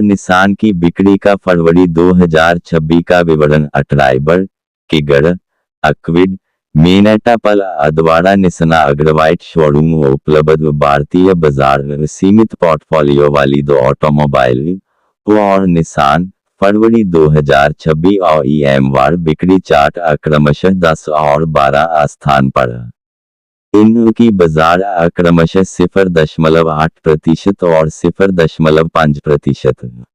Nissan की बिक्री का फरवरी 2026 का विवरण। अट्राइबर किगड़ अक्विड मेनेटा पल अदवाड़ा निसना अग्रवाइट शोरूम उपलब्ध भारतीय बाजार सीमित पोर्टफोलियो वाली दो ऑटोमोबाइल और निसान फरवरी 2026 और ईएमवार बिक्री चार्ट क्रमशः 10 और 12 स्थान पर। इनकी बाजार क्रमशः 0.8% और 0.5%।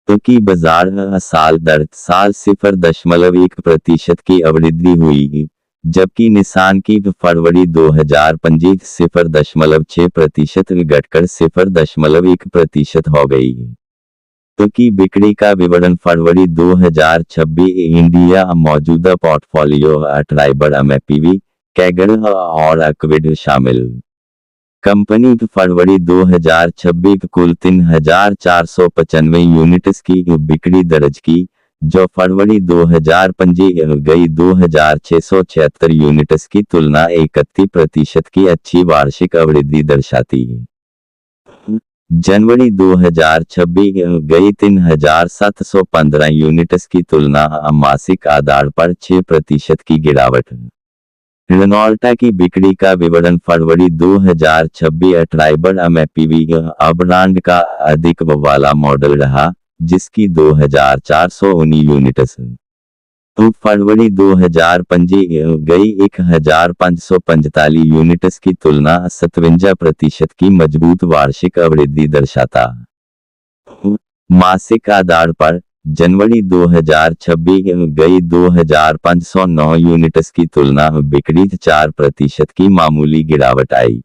तो की बाजार साल दर साल 0.1% की अवृद्धि हुई, जबकि निसान की फरवरी 2025 0.6% घटकर 0.1% हो गई। तो की बिक्री का विवरण। फरवरी 2026 इंडिया मौजूदा पोर्टफोलियो अट्राइबर एमपीवी कैगड़ और अक्विड शामिल। कंपनी फरवरी 2026 कुल 3,495 यूनिट्स की बिक्री दर्ज की, जो फरवरी 2025 गई 2,676 यूनिट्स की तुलना 31% की अच्छी वार्षिक अवृद्धि दर्शाती है। जनवरी 2026 गई 3,715 यूनिट्स की तुलना मासिक आधार पर 6% की गिरावट। रेनॉल्ट की बिक्री का विवरण। फरवरी 2026 अट्राइबर एमपीवी ब्रांड का अधिक वाला मॉडल रहा, जिसकी 2,419 यूनिट्स। तो फरवरी 2025 गई 1,545 यूनिट्स की तुलना 57% की मजबूत वार्षिक अवृद्धि दर्शाता। मासिक आधार पर जनवरी 2026 गई 2,509 यूनिट्स की तुलना बिक्री 4% की मामूली गिरावट आई।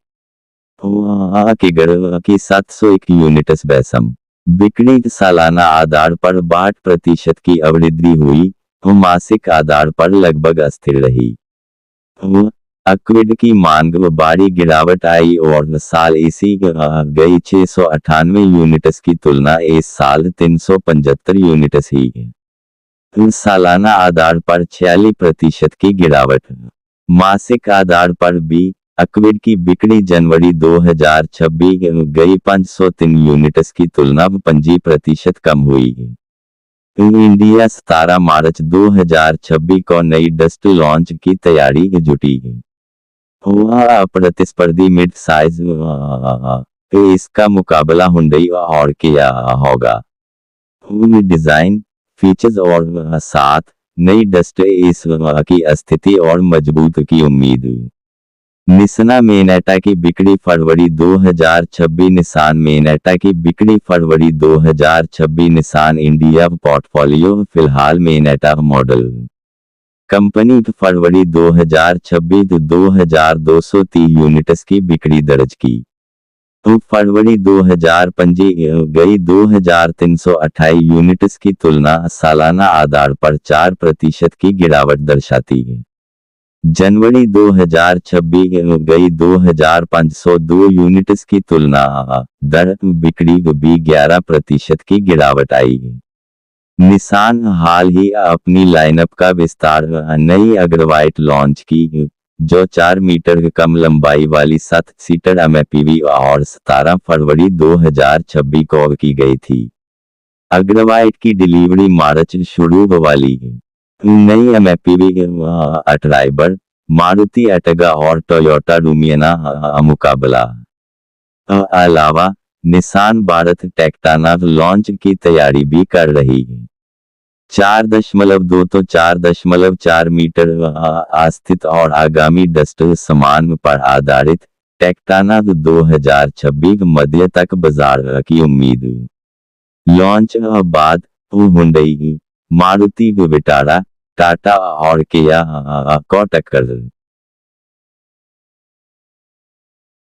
किगड़ की 701 यूनिट्स बेसम बिक्री सालाना आधार पर 62% की अवृद्धि हुई, मासिक आधार पर लगभग अस्थिर रही। अक्विड की मांग भारी गिरावट आई और साल इसी गई 698 यूनिट्स की तुलना इस साल 375 यूनिट्स ही। सालाना आधार पर 46% की गिरावट। मासिक आधार पर भी अक्विड की बिक्री जनवरी 2026 गई 503 यूनिट्स की तुलना 25% कम हुई। इंडिया 17 मार्च 2026 को नई डस्ट लॉन्च की तैयारी जुटी। प्रतिस्पर्धी मिड साइज इसका मुकाबला हुंडई और किया होगा। डिजाइन फीचर्स और साथ नई डस्ट इस की स्थिति और मजबूत की उम्मीद। निसान मेनेटा की बिक्री फरवरी 2026 निसान मेनेटा की बिक्री फरवरी 2026 निसान इंडिया पोर्टफोलियो फिलहाल मेनेटा मॉडल। कंपनी फरवरी 2026 2,230 यूनिट्स की बिक्री दर्ज की। तो फरवरी 2025 गई 2,328 यूनिट्स की तुलना सालाना आधार पर 4% की गिरावट दर्शाती है। जनवरी 2026 गई 2,502 यूनिट्स की तुलना दर बिक्री भी 11% की गिरावट आई है। निसान हाल ही अपनी लाइनअप का विस्तार नई अग्रवाइट लॉन्च की, जो 4 मीटर कम लंबाई वाली 7 सीटर एमपीवी और 17 फरवरी 2026 को की गई थी। अग्रवाइट की डिलीवरी मार्च शुरू वाली है। नई एमपीवी अट्राइबर मारुति एर्टिगा और टोयोटा रुमियाना मुकाबला। अलावा निसान भारत टेक्टाना लॉन्च की तैयारी भी कर रही है। 4.2 तो 4.4 मीटर आस्थित और आगामी डस्ट सामान पर आधारित टेक्टाना 2026 मध्य तक बाजार की उम्मीद। लॉन्च बाद हुंडई मारुति विटारा टाटा और किया को टक्कर।